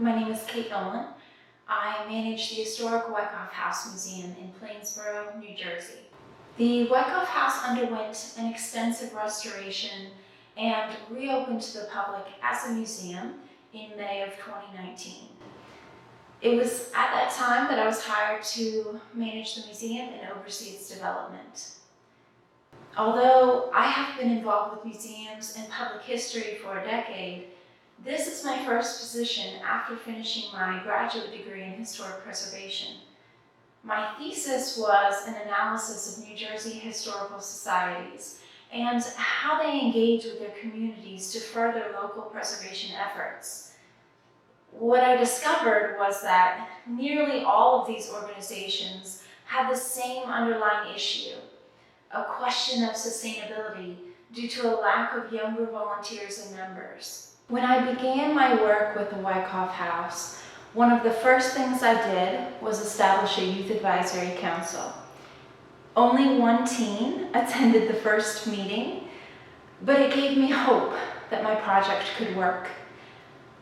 My name is Kate Nolan. I manage the historic Wicoff House Museum in Plainsboro, New Jersey. The Wicoff House underwent an extensive restoration and reopened to the public as a museum in May of 2019. It was at that time that I was hired to manage the museum and oversee its development. Although I have been involved with museums and public history for a decade, this is my first position after finishing my graduate degree in historic preservation. My thesis was an analysis of New Jersey historical societies and how they engage with their communities to further local preservation efforts. What I discovered was that nearly all of these organizations had the same underlying issue, a question of sustainability due to a lack of younger volunteers and members. When I began my work with the Wicoff House, one of the first things I did was establish a youth advisory council. Only one teen attended the first meeting, but it gave me hope that my project could work.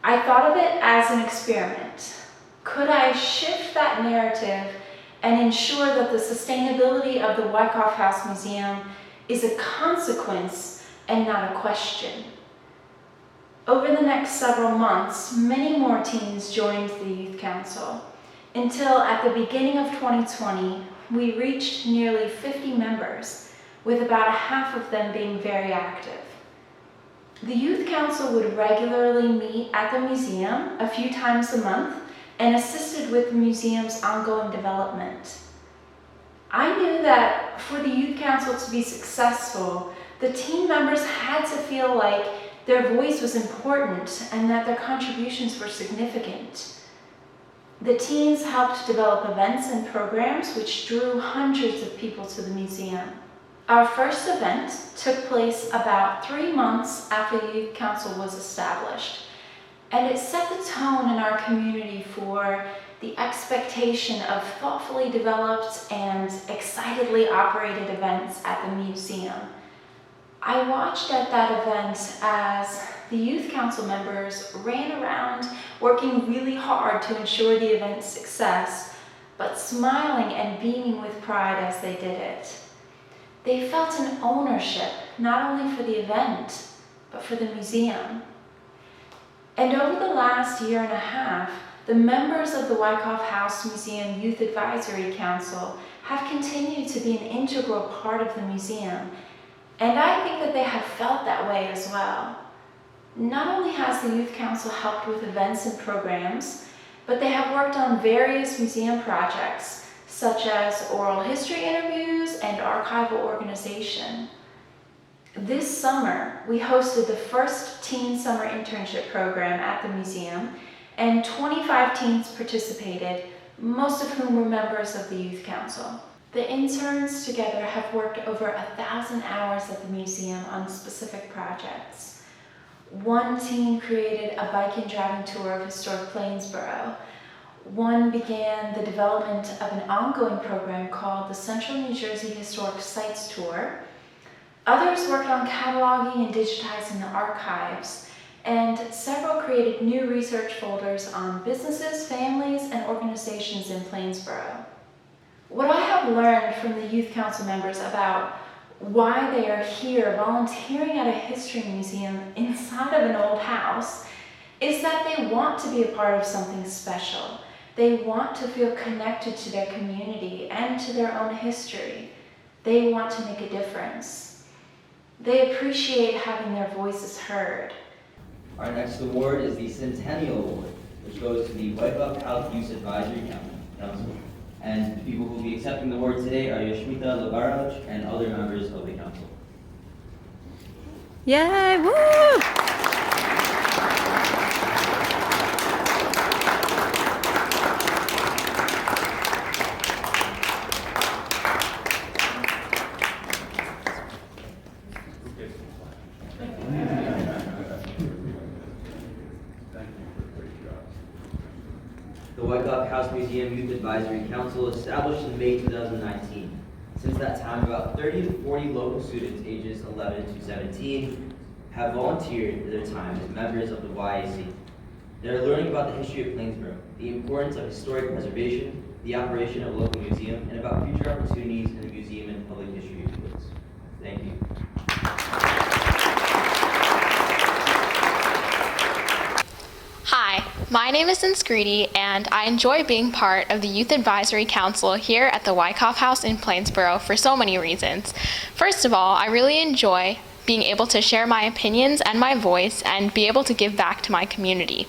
I thought of it as an experiment. Could I shift that narrative and ensure that the sustainability of the Wicoff House Museum is a consequence and not a question? Over the next several months, many more teens joined the Youth Council, until at the beginning of 2020, we reached nearly 50 members, with about half of them being very active. The Youth Council would regularly meet at the museum a few times a month and assisted with the museum's ongoing development. I knew that for the Youth Council to be successful, the team members had to feel like their voice was important and that their contributions were significant. The teens helped develop events and programs which drew hundreds of people to the museum. Our first event took place about 3 months after the Youth Council was established, and it set the tone in our community for the expectation of thoughtfully developed and excitedly operated events at the museum. I watched at that event as the Youth Council members ran around working really hard to ensure the event's success, but smiling and beaming with pride as they did it. They felt an ownership, not only for the event, but for the museum. And over the last year and a half, the members of the Wicoff House Museum Youth Advisory Council have continued to be an integral part of the museum, and I think that they have felt that way as well. Not only has the Youth Council helped with events and programs, but they have worked on various museum projects, such as oral history interviews and archival organization. This summer, we hosted the first teen summer internship program at the museum, and 25 teens participated, most of whom were members of the Youth Council. The interns together have worked over 1,000 hours at the museum on specific projects. One teen created a bike and driving tour of historic Plainsboro. One began the development of an ongoing program called the Central New Jersey Historic Sites Tour. Others worked on cataloging and digitizing the archives, and several created new research folders on businesses, families, and organizations in Plainsboro. What I have learned from the Youth Council members about why they are here volunteering at a history museum inside of an old house is that they want to be a part of something special. They want to feel connected to their community and to their own history. They want to make a difference. They appreciate having their voices heard. Our next award is the Centennial Award, which goes to the Wicoff House Youth Advisory Council. And the people who will be accepting the award today are Yoshmita Labaraj and other members of the council. Yay! Woo! The Wicoff House Museum Youth Advisory Council established in May 2019. Since that time, about 30 to 40 local students ages 11 to 17 have volunteered their time as members of the YAC. They're learning about the history of Plainsboro, the importance of historic preservation, the operation of a local museum, and about future opportunities in the museum and public history fields. Thank you. Hi, my name is Inscreedy, and I enjoy being part of the Youth Advisory Council here at the Wicoff House in Plainsboro for so many reasons. First of all, I really enjoy being able to share my opinions and my voice and be able to give back to my community.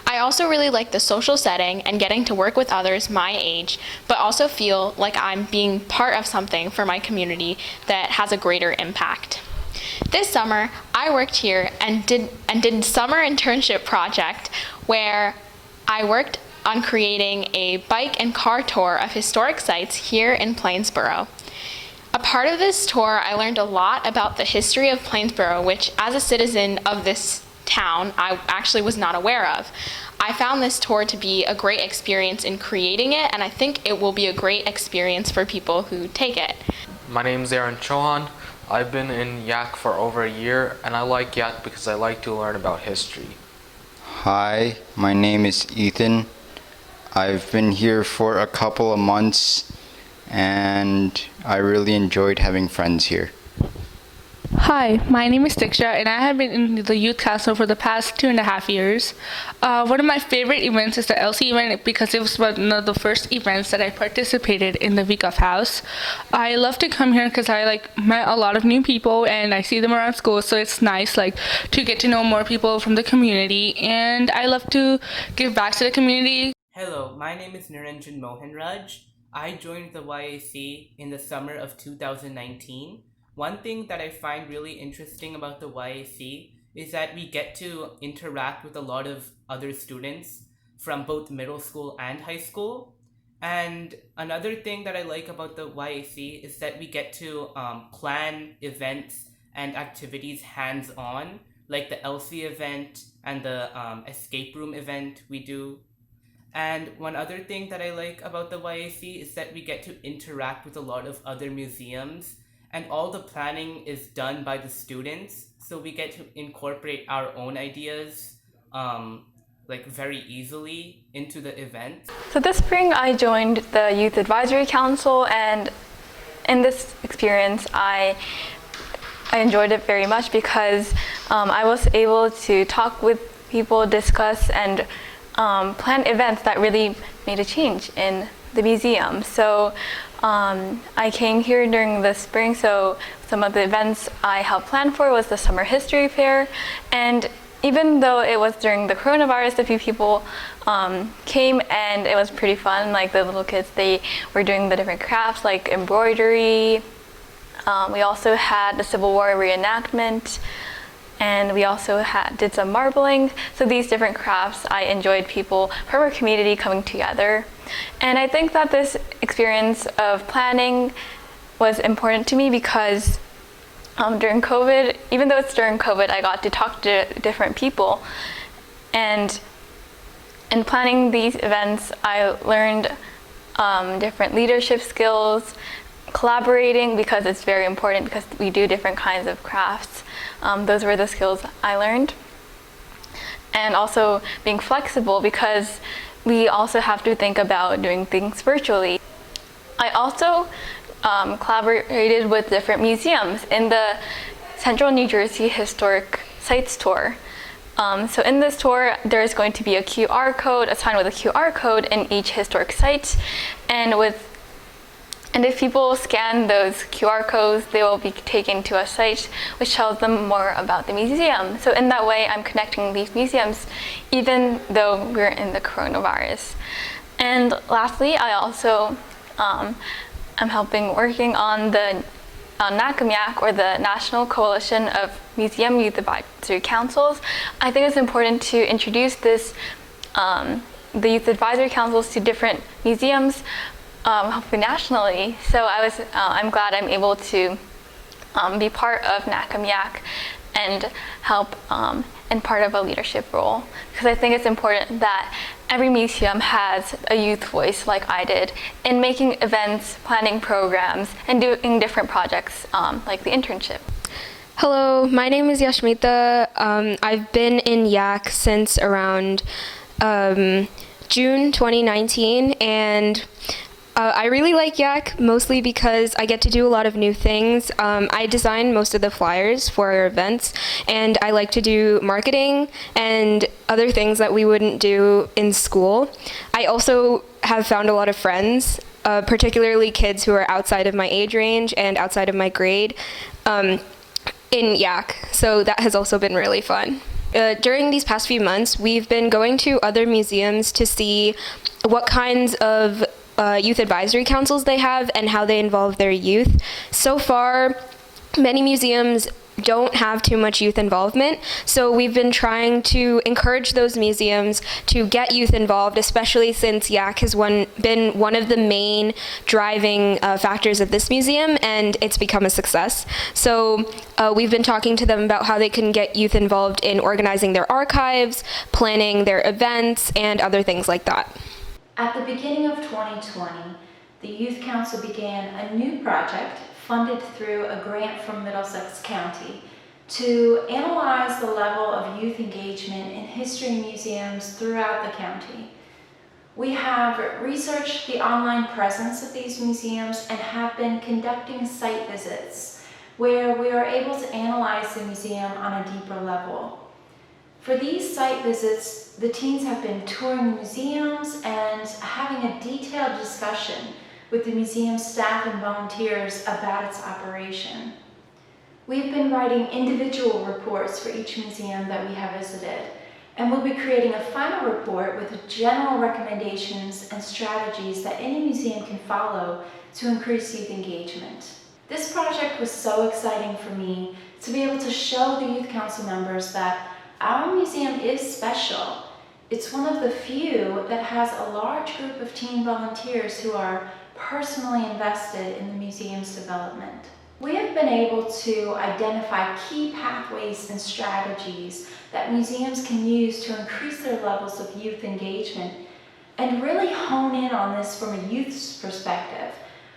I also really like the social setting and getting to work with others my age, but also feel like I'm being part of something for my community that has a greater impact. This summer, I worked here and did a summer internship project where I worked on creating a bike and car tour of historic sites here in Plainsboro. A part of this tour, I learned a lot about the history of Plainsboro, which as a citizen of this town, I actually was not aware of. I found this tour to be a great experience in creating it, and I think it will be a great experience for people who take it. My name is Aaron Chohan. I've been in YAC for over a year, and I like YAC because I like to learn about history. Hi, my name is Ethan. I've been here for a couple of months, and I really enjoyed having friends here. Hi, my name is Diksha, and I have been in the Youth Council for the past 2.5 years. One of my favorite events is the LC event because it was one of the first events that I participated in the Wicoff House. I love to come here because I met a lot of new people and I see them around school, so it's nice to get to know more people from the community, and I love to give back to the community. Hello, my name is Niranjan Mohanraj. I joined the YAC in the summer of 2019. One thing that I find really interesting about the YAC is that we get to interact with a lot of other students from both middle school and high school. And another thing that I like about the YAC is that we get to plan events and activities hands-on, like the LC event and the escape room event we do. And one other thing that I like about the YAC is that we get to interact with a lot of other museums, and all the planning is done by the students, so we get to incorporate our own ideas very easily into the event. So this spring I joined the Youth Advisory Council, and in this experience I enjoyed it very much because I was able to talk with people, discuss, and plan events that really made a change in the museum. So I came here during the spring, so some of the events I helped plan for was the Summer History Fair, and even though it was during the coronavirus, a few people came and it was pretty fun. Like the little kids, they were doing the different crafts like embroidery. We also had the Civil War reenactment, and we also did some marbling. So these different crafts, I enjoyed people from our community coming together. And I think that this experience of planning was important to me because during COVID, even though it's during COVID, I got to talk to different people. And in planning these events, I learned different leadership skills, collaborating because it's very important because we do different kinds of crafts. Those were the skills I learned. And also being flexible because we also have to think about doing things virtually. I also collaborated with different museums in the Central New Jersey Historic Sites Tour. So in this tour, there's going to be a QR code, a sign with a QR code in each historic site, and if people scan those QR codes, they will be taken to a site which tells them more about the museum. So in that way, I'm connecting these museums even though we're in the coronavirus. And lastly, I also am working on the NCMYAC, or the National Coalition of Museum Youth Advisory Councils. I think it's important to introduce the Youth Advisory Councils to different museums, hopefully nationally. So I'm glad I'm able to be part of NCMYAC and help in part of a leadership role, because I think it's important that every museum has a youth voice like I did in making events, planning programs, and doing different projects like the internship. Hello, my name is Yashmita. I've been in YAC since around June 2019, and I really like YAC mostly because I get to do a lot of new things. I design most of the flyers for our events, and I like to do marketing and other things that we wouldn't do in school. I also have found a lot of friends, particularly kids who are outside of my age range and outside of my grade in YAC, so that has also been really fun. During these past few months, we've been going to other museums to see what kinds of youth advisory councils they have and how they involve their youth. So far, many museums don't have too much youth involvement, so we've been trying to encourage those museums to get youth involved, especially since YAC has been one of the main driving factors of this museum, and it's become a success. So we've been talking to them about how they can get youth involved in organizing their archives, planning their events, and other things like that. At the beginning of 2020, the Youth Council began a new project funded through a grant from Middlesex County to analyze the level of youth engagement in history museums throughout the county. We have researched the online presence of these museums and have been conducting site visits where we are able to analyze the museum on a deeper level. For these site visits, the teens have been touring museums and having a detailed discussion with the museum staff and volunteers about its operation. We've been writing individual reports for each museum that we have visited, and we'll be creating a final report with general recommendations and strategies that any museum can follow to increase youth engagement. This project was so exciting for me to be able to show the Youth Council members that our museum is special. It's one of the few that has a large group of teen volunteers who are personally invested in the museum's development. We have been able to identify key pathways and strategies that museums can use to increase their levels of youth engagement and really hone in on this from a youth's perspective,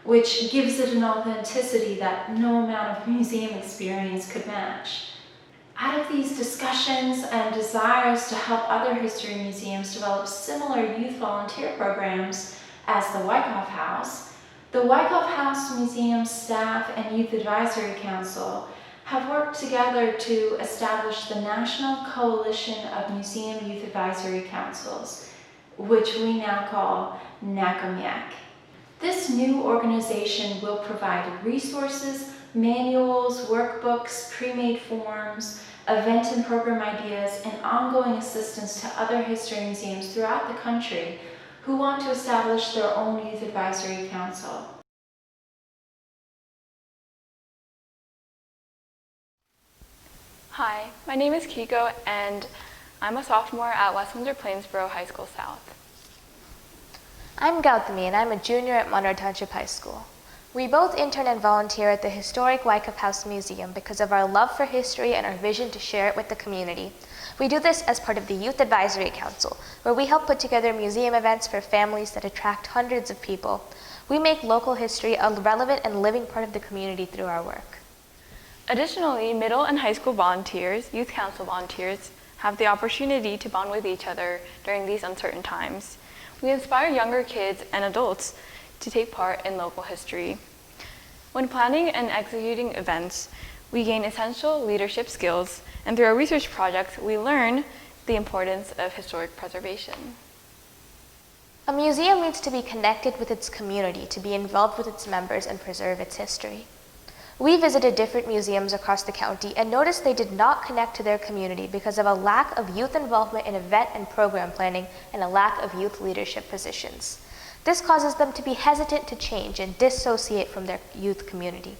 which gives it an authenticity that no amount of museum experience could match. Out of these discussions and desires to help other history museums develop similar youth volunteer programs as the Wicoff House, the Wicoff House Museum staff and Youth Advisory Council have worked together to establish the National Coalition of Museum Youth Advisory Councils, which we now call NCMYAC. This new organization will provide resources, manuals, workbooks, pre-made forms, event and program ideas, and ongoing assistance to other history museums throughout the country who want to establish their own Youth Advisory Council. Hi, my name is Kiko, and I'm a sophomore at West Windsor Plainsboro High School South. I'm Gautami, and I'm a junior at Monroe Township High School. We both intern and volunteer at the historic Wicoff House Museum because of our love for history and our vision to share it with the community. We do this as part of the Youth Advisory Council, where we help put together museum events for families that attract hundreds of people. We make local history a relevant and living part of the community through our work. Additionally, middle and high school volunteers, youth council volunteers, have the opportunity to bond with each other during these uncertain times. We inspire younger kids and adults to take part in local history. When planning and executing events, we gain essential leadership skills, and through our research projects, we learn the importance of historic preservation. A museum needs to be connected with its community to be involved with its members and preserve its history. We visited different museums across the county and noticed they did not connect to their community because of a lack of youth involvement in event and program planning and a lack of youth leadership positions. This causes them to be hesitant to change and dissociate from their youth community.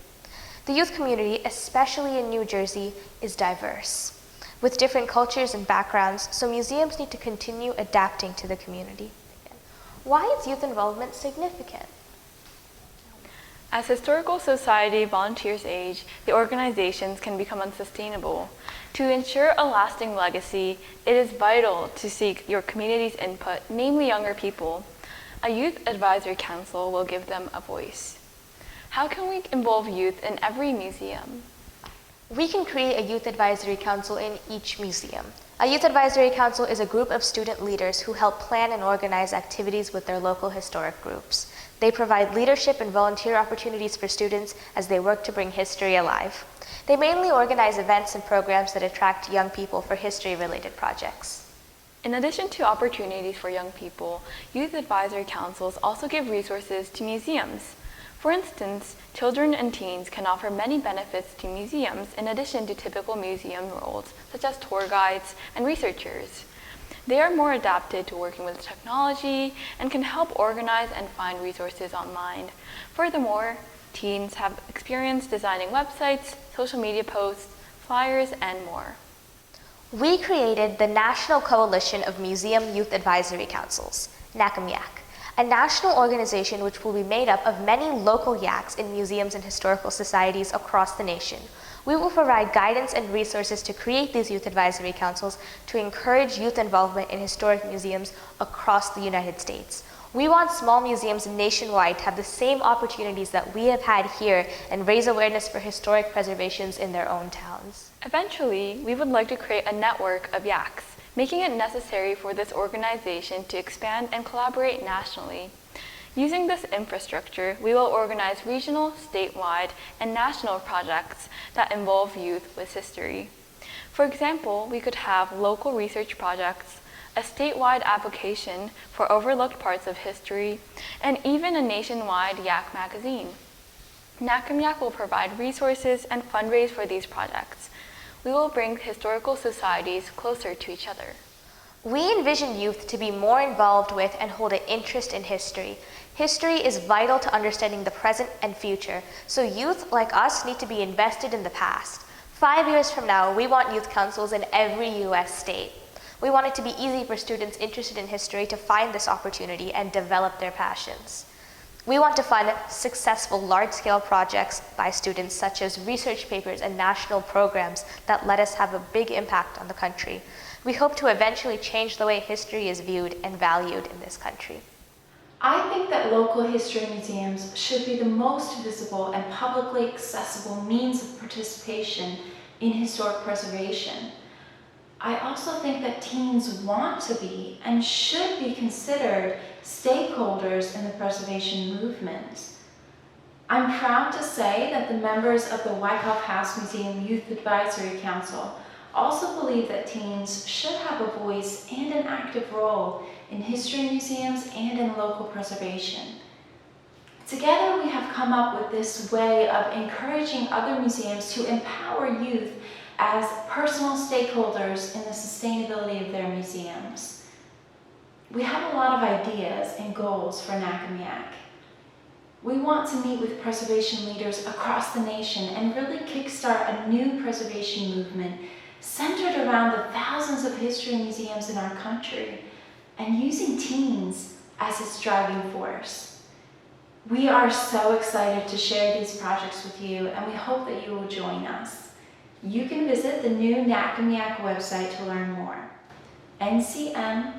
The youth community, especially in New Jersey, is diverse, with different cultures and backgrounds, so museums need to continue adapting to the community. Why is youth involvement significant? As historical society volunteers age, the organizations can become unsustainable. To ensure a lasting legacy, it is vital to seek your community's input, namely younger people. A youth advisory council will give them a voice. How can we involve youth in every museum? We can create a youth advisory council in each museum. A Youth Advisory Council is a group of student leaders who help plan and organize activities with their local historic groups. They provide leadership and volunteer opportunities for students as they work to bring history alive. They mainly organize events and programs that attract young people for history-related projects. In addition to opportunities for young people, youth advisory councils also give resources to museums. For instance, children and teens can offer many benefits to museums in addition to typical museum roles, such as tour guides and researchers. They are more adapted to working with technology and can help organize and find resources online. Furthermore, teens have experience designing websites, social media posts, flyers, and more. We created the National Coalition of Museum Youth Advisory Councils, NCMYAC, a national organization which will be made up of many local YACs in museums and historical societies across the nation. We will provide guidance and resources to create these youth advisory councils to encourage youth involvement in historic museums across the United States. We want small museums nationwide to have the same opportunities that we have had here and raise awareness for historic preservations in their own towns. Eventually, we would like to create a network of YACs, making it necessary for this organization to expand and collaborate nationally. Using this infrastructure, we will organize regional, statewide, and national projects that involve youth with history. For example, we could have local research projects, a statewide application for overlooked parts of history, and even a nationwide YAC magazine. NCMYAC will provide resources and fundraise for these projects. We will bring historical societies closer to each other. We envision youth to be more involved with and hold an interest in history. History is vital to understanding the present and future, so youth like us need to be invested in the past. 5 years from now, we want youth councils in every U.S. state. We want it to be easy for students interested in history to find this opportunity and develop their passions. We want to fund successful large-scale projects by students, such as research papers and national programs that let us have a big impact on the country. We hope to eventually change the way history is viewed and valued in this country. I think that local history museums should be the most visible and publicly accessible means of participation in historic preservation. I also think that teens want to be and should be considered stakeholders in the preservation movement. I'm proud to say that the members of the Wicoff House Museum Youth Advisory Council also believe that teens should have a voice and an active role in history museums and in local preservation. Together we have come up with this way of encouraging other museums to empower youth as personal stakeholders in the sustainability of their museums. We have a lot of ideas and goals for NCMYAC. We want to meet with preservation leaders across the nation and really kickstart a new preservation movement centered around the thousands of history museums in our country and using teens as its driving force. We are so excited to share these projects with you, and we hope that you will join us. You can visit the new NCMYAC website to learn more, ncmyac.com.